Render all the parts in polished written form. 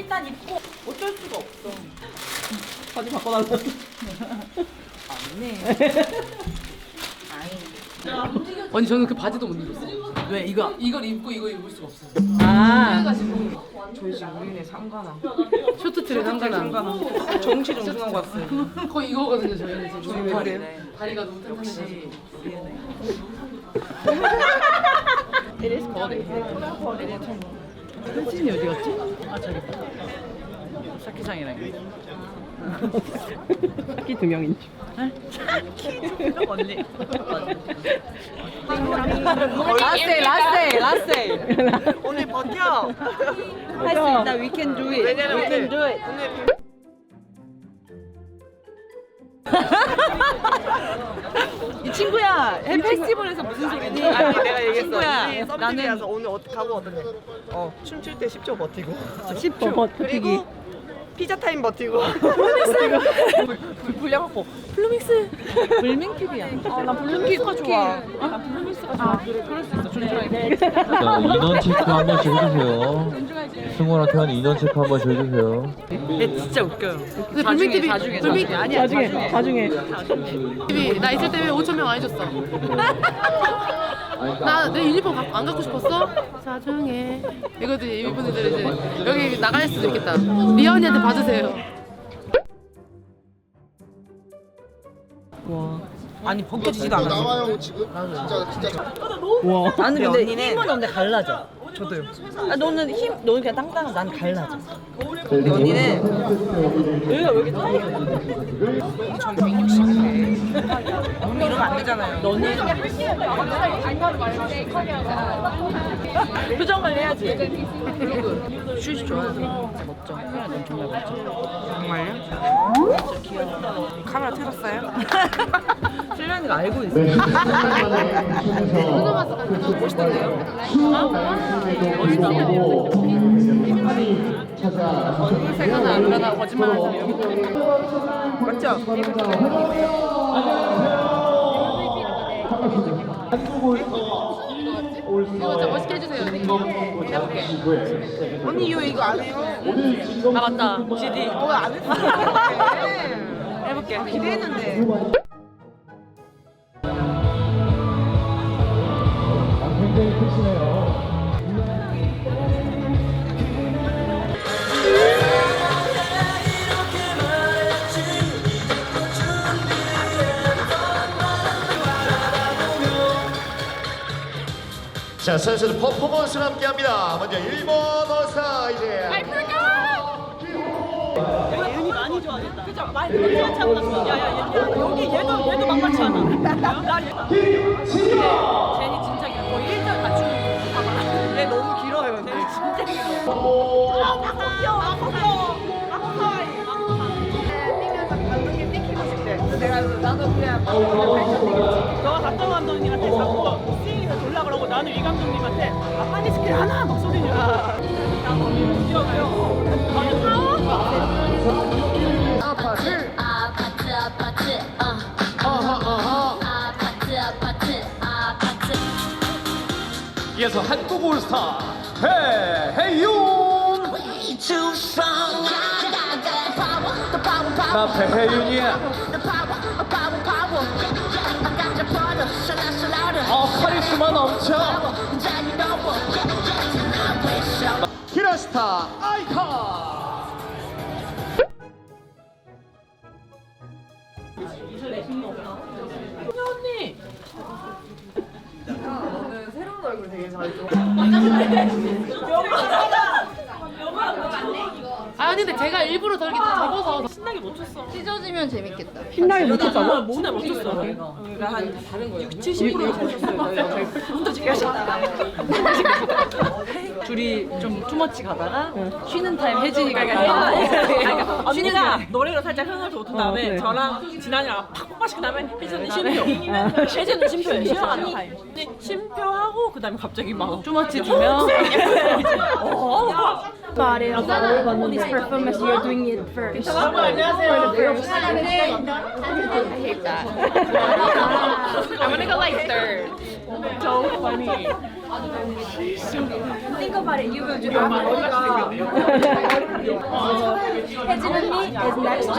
일단 입고 어쩔 수가 없어. 바지 바꿔달라고. 아니네. 아니 저는 그 바지도 못 입었어. 왜 이거? 이걸 입고 이거 입을 수가 없어. 아. 저희 지금 우리네 상관함. 쇼트트랙 상관함. 정치 정승하고 왔어요. 거의 이거거든요 저희는 지금. 왜 그래요? 다리가 너무 탄탄해서. It is cold. 혜진이 어디 갔지? 아 저기 있다. 사키상이랑. 사키 두 명인 줄. 언니. 라스트. 오늘 버텨. 할 수 있다. We can do it. 왜냐면 We can do it. 오늘 이 친구야. 페스티벌에서 무슨 소리니? 아니 내가 얘기했어. 친구야. 우리 썸띵이라서 오늘 가고 어떠네. 춤출 때 10초 버티고. 10초 버티기. 그리고 피자 타임 버티고. 불려갖고 블루밍스. 블밍티비야. 나 블루밍스가 좋아. 나 블루밍스가 좋아. 그래 그럴 수 있어. 존중하게. 자, 인원 체크 한 번씩 해주세요. 승원한테 한 인원 체크 한 번씩 해주세요. 얘 진짜 웃겨요. 근데 블밍티비 블밍 아니야. 나중에. TV 나 있을 때 왜 5,000명 안 해줬어? 나 내 유니폼 안 갖고 싶었어? 자중해. 이것도 이분들 이제 여기 나갈 수도 있겠다. 리언이한테 받으세요. 와. 아니 벗겨지지도 않았어. 나와요 지금? 진짜 와. 나는 근데 힘은 언니 갈라져. 저도요. 아 너는 너는 그냥 땅땅한 난 갈라져. 근데 언니는 여기가 왜 이렇게 타? 전 160대. 언니 이러면 안 되잖아요. 너는 표정 관리해야지. 슛이 좋아서. 멋져. 넌 정말 멋져. 정말요? 카메라 틀었어요? 실례하는 거 알고 있어. 멋있던데요? 얼굴색 하나 안 가나 거짓말하지 맞죠? 이거 좀 멋있게 해주세요. 해볼게. 언니 이거 안 해요? 아 맞다. GD. 안 했어. 해볼게. 기대했는데. 굉장히 크시네요. 자, 선수들 퍼포먼스를 함께합니다. 먼저 일본 어사 이제 예은이 많이 좋아졌다. 그죠? 많이 좋아졌지 않나? 야야 여기 얘도 만만치 않아. 제니 진짜 길어. 거의 1절 맞추는 거. 얘 너무 길어요. 근데. 진짜 길어. 감독님 뺏기고 싶대. 나도 그냥 너가 박정 감독님한테 자꾸 스윙에서 졸라 그러고 나는 이 감독님한테 아 빨리 스킬 하나 막 소리 내라. 나 너무 길어가요. 이어서 한국 올스타 배혜윤. 나 배혜윤이야. 카리스마 넘쳐. 키라스타 아이콘. 언니. 너는 새로운 얼굴 되게 잘 줘. 아니 근데 제가 일부러 더 이렇게 접어서 신나게 못 췄어. 찢어지면 재밌겠다. 신나게 못 췄잖아. 뭐나 못 췄어. 그러니까 한 다른 거예요. 70% 쳤어요. 혼자 지게 하셨다. 둘이 좀 투머치 가다가 쉬는 타임 혜진이가 그러니까 언니가 노래로 살짝 흥을 돋은 다음에 저랑 진한이랑 팍 폭발시킨 다음에 혜진은 심표. 혜진은 심표예요. 쉬어가는 타임. 심표하고 그 다음에 갑자기 막 투머치 주면 Bought it on this performance. You're doing it first. 안녕하세요. I hate that. I wanna go like third. so funny. Think about it. You will do 혜진 언니 is next to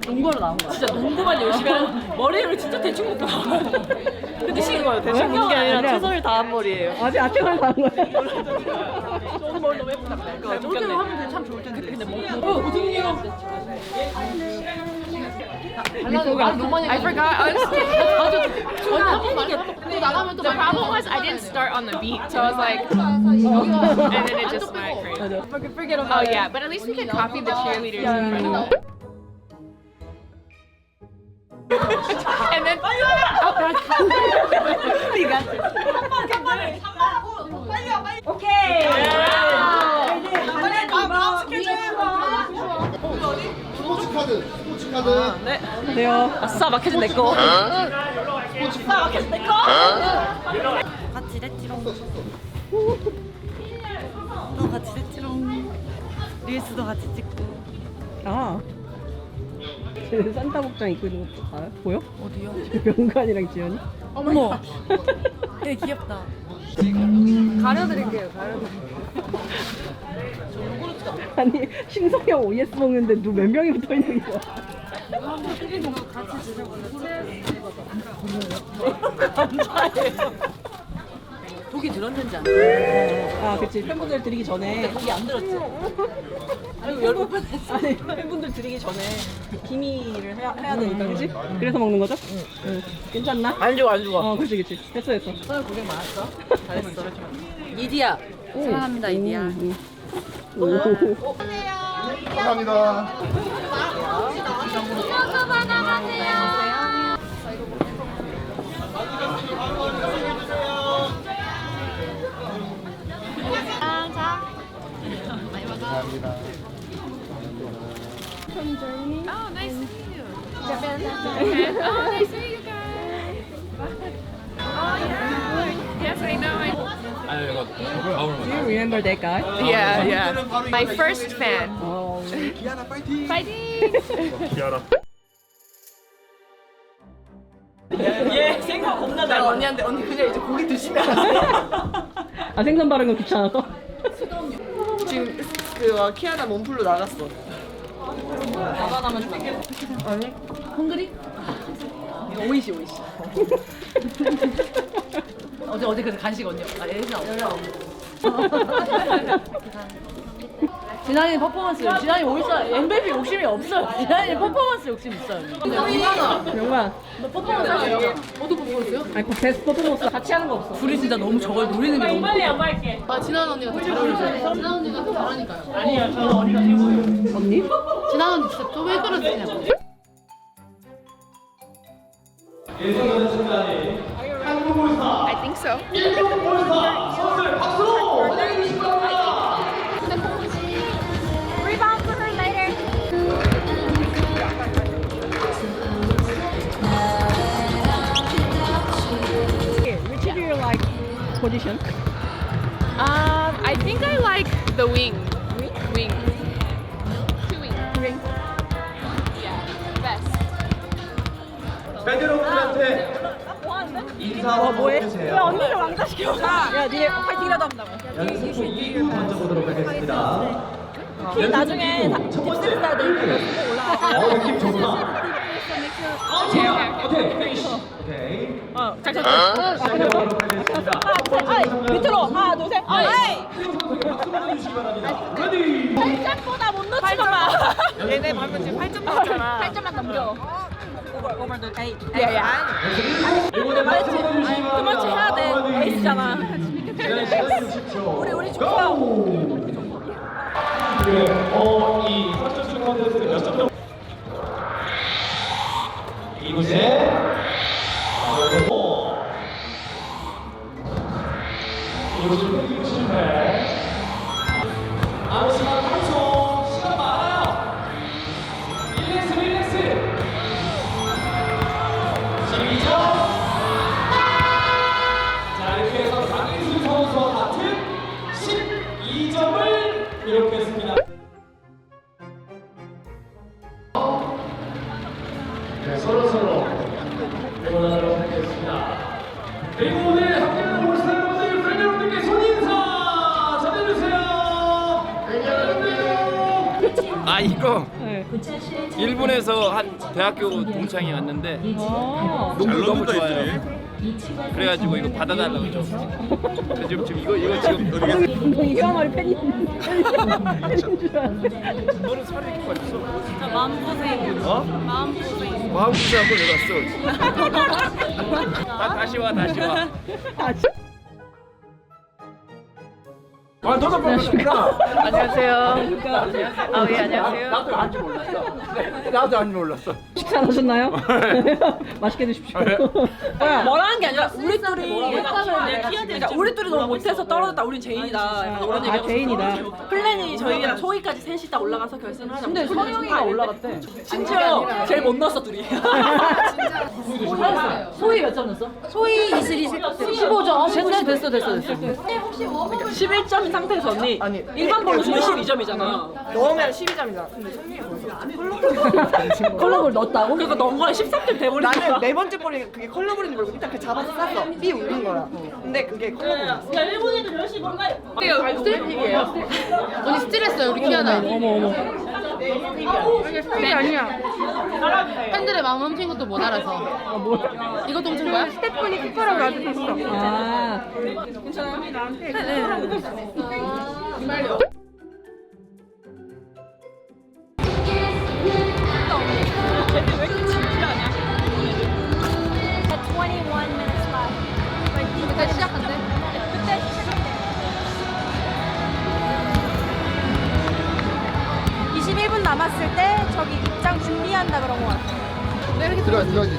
농구로 나온 거야. 진짜 농구만 열심히 하는 머리를 진짜 대충 묶어. 근데 신기해요. 대충 묶은 게 아니라 최선을 다한 머리예요. 아직 최선을 다한 거야. 저는 머리 너무 예쁘다. 저렇게 하면 참 좋을 텐데. 근데 뭐 어떻게 해요? I forgot. The problem was I didn't start on the beat, so I was like, and then it just went crazy. Forget Oh yeah, but at least we could copy the cheerleaders in front of us. And then 오케이. 스포츠 카드. 네. 네요. 아싸 마켓은 내 거. 아싸 마켓은 내 거. 같이 렛지롱. 또 같이 렛지롱. 릴스도 같이 찍고. 아. 쟤는 산타 복장 입고 있는 것도 봐요? 보여? 어디요? 명관이랑 지연이? 어머. 되게 귀엽다. 가려드릴게요. 가려드릴게요. 아니 신성형 OS 먹는데 누 몇 명이 붙어 있는 거야? 같이 드셔보세요. 독이 들었는지 안 들었는지. 아 그치 팬분들 드리기 전에 독이 안 들었지. 아이고 열번 뻔했어. 아니 팬분들 드리기 전에 비밀을 해야 되니까 그치? 그래서 먹는 거죠? 응. 괜찮나? 안 죽어 안 죽어. 어 그치 그치 됐어 됐어. 오늘 고생 많았어. 잘했어. 이디야. 사랑합니다 이디야. 감사합니다. 감사합니다. Oh, nice to meet you. Oh, nice to meet you guys. Oh yeah. Yes, I know. Do you remember that guy? Yeah, yeah. My first fan. 어. Fighting. 얘 생각 겁나 잘. 언니한테 언니 그냥 이제 고기 드시면 안 돼. 아 생선 바른 거 귀찮아서? 지금 그 키아나 몸풀로 나갔어. 나가나면 줄게. 아니. 헝그리? 이거 오이시 오이시. 어제 그 간식 언니. 아 얘는 진환이 퍼포먼스. 진환이 올스타 MVP 욕심이 없어요. 진환이 퍼포먼스 욕심 있어요. 명관. 너 퍼포먼스 할 수 있게. 어디 보고 있어요? 아니 그 베스트 퍼포먼스 같이 하는 거 없어. 둘이 진짜 너무 저걸 노리는 게 너무. 빨리 안 할게. 아, 진아 언니가 더 잘 어울리죠. 진아 언니가 더 잘하니까요. 아니야 저 언니가 최고예요. 언니? 진아 언니 진짜 왜 그러시냐고. I think so. Rebound for her later. Which do you like position? I think I like the wing. Wing. Two wing. Yeah, best. 팬여러분들한테 인사 한번 해주세요. 언니를 왕따시켜. 야 니네 파이팅이라도 한다고. 연습 먼저 보도록 하겠습니다. 키 나중에 딥스타들 쓰고 올라가. 느낌 좋구나. 오케이, 피니시. 오케이. 잘 쳤어. 시작해보도록 하겠습니다. 아이 밑으로 하나 둘 셋. 아이. 박수 보내주시기 바랍니다. 레디. 8점보다 못 놓치고만. 얘네 방금 지금 8점 나왔잖아. 8점만 넘겨. over the 8. 야야. 이번에 박수 보내주시기 바랍니다. 그만치 해야 돼. 에이스잖아. 우리 좋아. 이 3점 콘테스트 몇 점? 이곳에 이곳을 뺏기고 실패. 아무시나 방송 시간 많아요. 릴렉스. 시작. 자 이렇게 해서 강인수 선수와 같은 12점을 기록했습니다. 네, 서로 응원하도록 하겠습니다. 그리고 오늘 함께하는 올스타 여러분들, 팬 여러분들께 손인사 전해주세요. 아 이거 네. 일본에서 한 대학교 동창이 왔는데 농구 너무 좋아요. 그래가지고 이거 받아달라고 그러죠. 지금 이거 지금 이상한 팬인 줄 알았는데. 너는 살이 이렇게 빠졌어? 진짜 마음고생. 어? 마음고생. 마음고생하고 내가 왔어. 다시 와. 아 너도 반갑습니다. 안녕하세요. 아, 예, 안녕하세요. 나도 안줄 몰랐어. 나도 안 몰랐어. 식사 안 하셨나요? 맛있게 드십시오. 뭐라는 게 아니라 우리 둘이 그러니까 우리 둘이 너무 못해서 떨어졌다. 우린 제인이다. 약간 이런 얘기하고 제인이다. 플랜이 저희랑 소희까지 셋이 딱 올라가서 결승을 하자. 근데 성영이가 올라갔대. 심지어 제일 못 넣었어 둘이. 소희 몇 점 넣었어? 소희 이슬이 15점. 됐어. 11점인 상태에서 언니 일반 볼로 주면 12점이잖아. 넣으면 12점이잖아. 근데 컬러볼 넣었다고? 그러니까 넣은 거에 13점 돼버린 거야. 나는 네 번째 볼이 그게 컬러볼인지 모르고 일단 그 잡아서 쌌어. 삐 울린 거야. 근데 그게 컬러볼이야. 야 일본 애들 열심히 뭔가요? 스트레이트예요. 언니 스트레스요 우리 키아나. 어머. 그게 아니야. 팬들의 마음 훔친 것도 못 알아서. 이것도 훔친 거야? 스태프분이 숟가락을 가지고 있어. 아. 그때 시작한대. 21분 남았을 때 저기 입장 준비한다 그런 거 같아. 들어야지.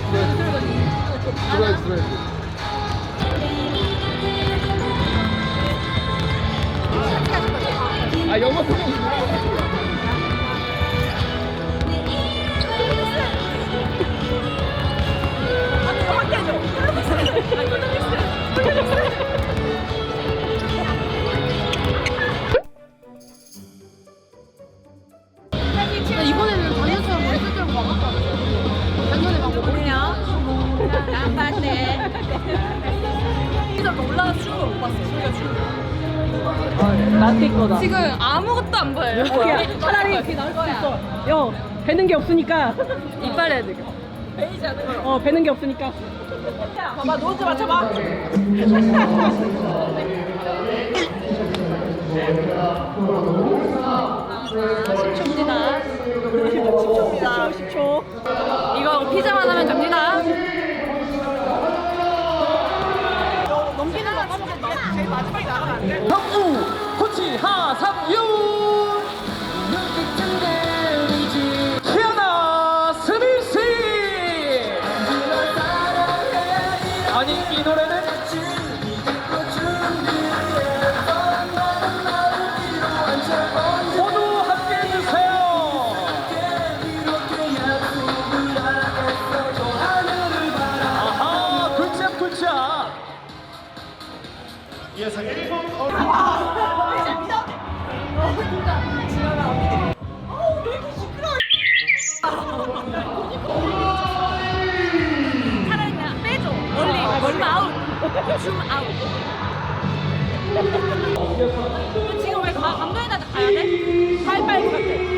아 영어 나 이번에는 작년처럼 머리 쓸 줄 알고 막았거든. 작년에 막 뭐냐? 안 봤네. 그래서 올라가서 추는 걸 못 봤어. 소희가 추는 거. 나한테 거다. 지금 아무것도 안 보여요. 차라리 이렇게 나올 수 있어. 배는 게 없으니까. 이빨 해야 돼. 베이지 않은 거. 배는 게 없으니까. 봐봐, 노즈 맞춰봐. 아, 10초. 이거 피자만 하면 됩니다. 넘기는 거 까먹었다. 제일 마지막에 나가면 안 돼. 형우 코치 하삼유 키아나스미스. 아니 이 노래는 모두 함께 해주세요. 아하 굿잡. 이어서 일본 차라리 그냥 빼줘. 멀리 아웃. 줌 아웃. 지금 왜 감독에다 가야 돼? 빨리 같아.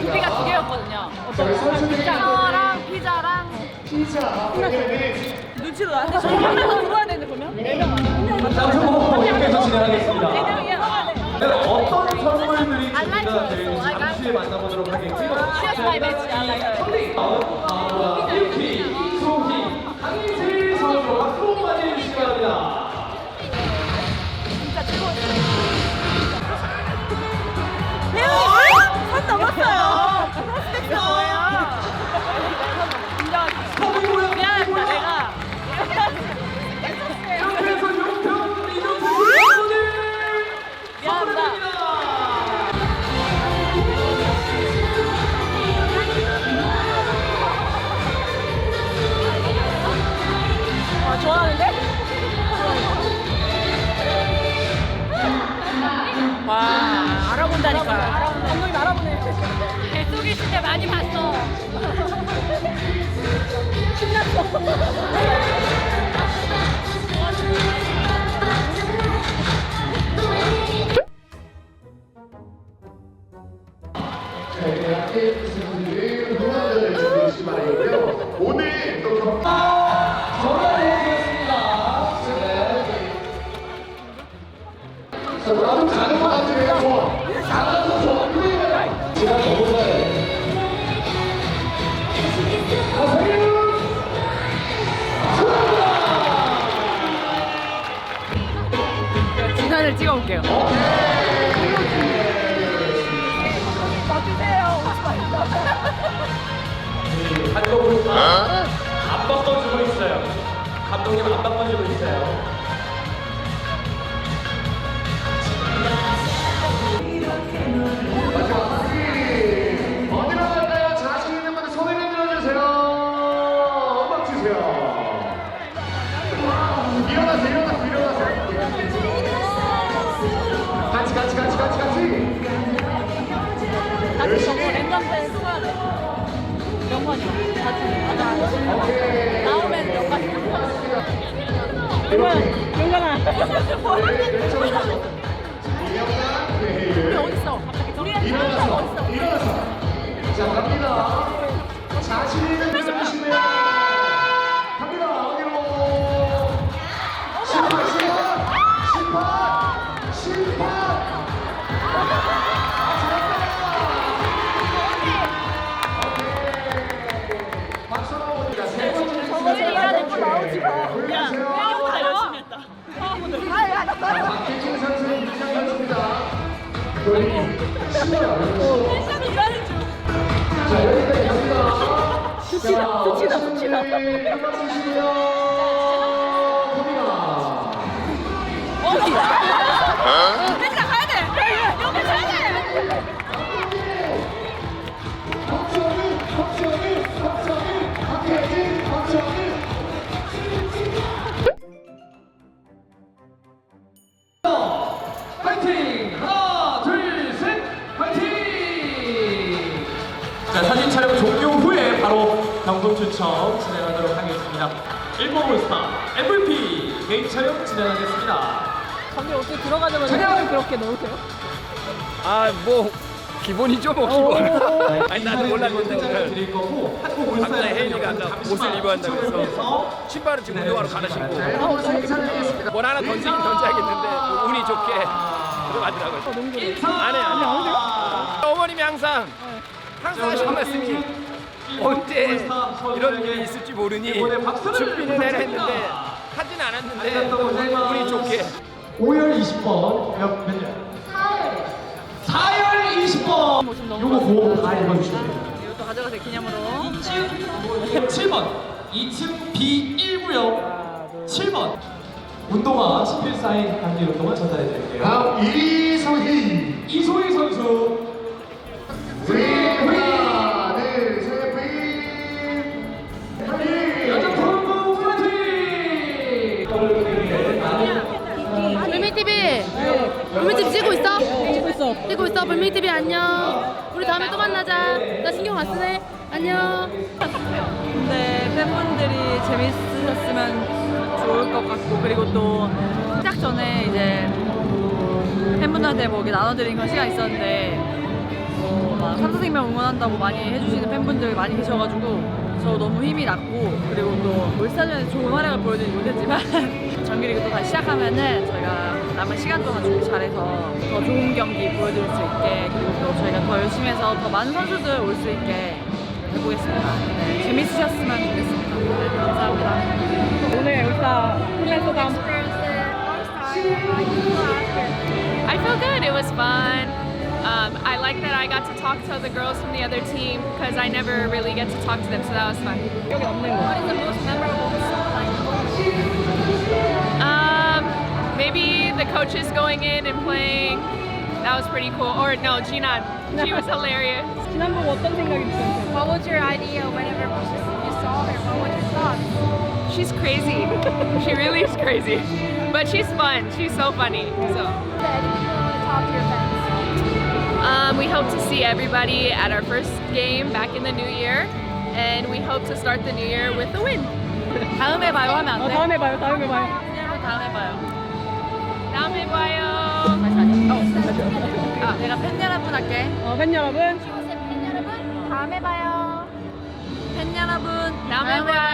고기가 두 개였거든요. 피자랑 피자랑 눈치로 나한테 저기 하나 들어와야 되는데 그러면? 4명 장소부터 이렇게 진행하겠습니다. 4명이야. 어떤 선물들이 준비가 될지 잠시 후에 만나보도록 하겠고요. Here's my badge. I like it. 이렇게 소희, 강희슬 선수 박수 많이 해주시기 바랍니다. 선 넘었어요. 미안하다 내가. 그래서 용평 이정표 미안하다. 좋아하는데? 와 알아본다니까. 감독님 알아보네. 뱃속에 있을 때 많이 봤어. 오늘 또 나도 가는 거 같아요. 나가서 좋아. 제가 넘어가요. 진단을 찍어볼게요. 감독님 안 바꿔주고 있어요. 감독님 안 바꿔주고 있어요. 어디로 갈까요? 자신 있는 분들 손을 흔들어주세요. 음악 주세요. 일어나세요. 같이. 나도 저거 랜덤 써야 돼. 명관이야. 오케이. 나오면 명관이야. 용감아. 우리 어딨어? 우리랑 일어나서. 자, 갑니다. 자신 있는 분들 주시면 갑니다. 어디로? 심판. 박수 나옵니다. 세 번째 박혜진 선수는 긴장 선수입니다. 자, 여기까지 갑니다. 수치다. 혜진아 가야 돼. 여기 가야 돼. 파이팅! 하나, 둘, 셋! 파이팅! 자, 사진 촬영 종료 후에 바로 경품 추첨 진행하도록 하겠습니다. 일본 올스타 MVP 개인 촬영 진행하겠습니다. 감독님 어떻게 들어가자마자 손을 그렇게 넣으세요? 아, 뭐 기본이죠, 뭐 기본. 아니 나도 몰랐는데 오늘 드릴 거고 한국 갑자기 혜인이가 옷을 입어야 한다고 해서 신발은 지금 운동화로 갈아 신고 뭘 하나 던지긴 던져야겠는데 운이 좋게 들어가더라고요. 안 해. 어머님이 항상 하신 말씀이 언제 이런 일이 있을지 모르니 준비는 해라 했는데 하진 않았는데 운이 좋게 5열 20번 몇 년? 4열 20번 요거 보고 다 읽어주시면 돼요. 이것도 가져가세요 기념으로. 7번 2층 B1구역 7번 운동화 친필 사인 단계 운동화 전달해 드릴게요. 다음 이소희 선수 하나, 둘, 셋, 여자 프로부 파이팅! 블밍티비. 블밍티비 찍고 있어? 찍고 있어. 블밍티비 안녕. 우리 다음에 또 만나자. 나 신경 안 쓰네. 안녕. 근데 팬분들이 재밌으셨으면 좋을 것 같고, 그리고 또 시작 전에 이제 팬분들한테 뭐 이렇게 나눠드린 그런 시간이 있었는데 막 삼성생명 응원한다고 많이 해주시는 팬분들이 많이 계셔가지고 저 너무 힘이 났고, 그리고 또 올스타전에서 좋은 활약을 보여드리지 못했지만 정규리그 또 다시 시작하면은 저희가 남은 시간 동안 준비 잘해서 더 좋은 경기 보여드릴 수 있게 그리고 또 저희가 더 열심히 해서 더 많은 선수들 올 수 있게 해보겠습니다. 네, 재밌으셨으면 좋겠습니다. 네, 감사합니다. 오늘 올스타 플레이 소감. I feel good. It was fun. I like that I got to talk to the girls from the other team because I never really get to talk to them, so that was fun. 기억에 남는 거. What is the most memorable? Maybe the coaches going in and playing. That was pretty cool. Or no, Jinan. She was hilarious. 지난 보고 어떤 생각이 드셨어요? What was your idea whenever you saw her? What was your thoughts? She's crazy. She really is crazy. But she's fun. She's so funny. So. Talk to your fans. We hope to see everybody at our first game back in the new year. And we hope to start the new year with a win. 다음에 봐요 하면 안 돼? 다음에 봐요. 다음에 봐요. 다음에 봐요. 다음에 봐요. 내가 팬 여러분 할게. 팬 여러분. 다음에 봐요. 팬 여러분 다음에 봐요.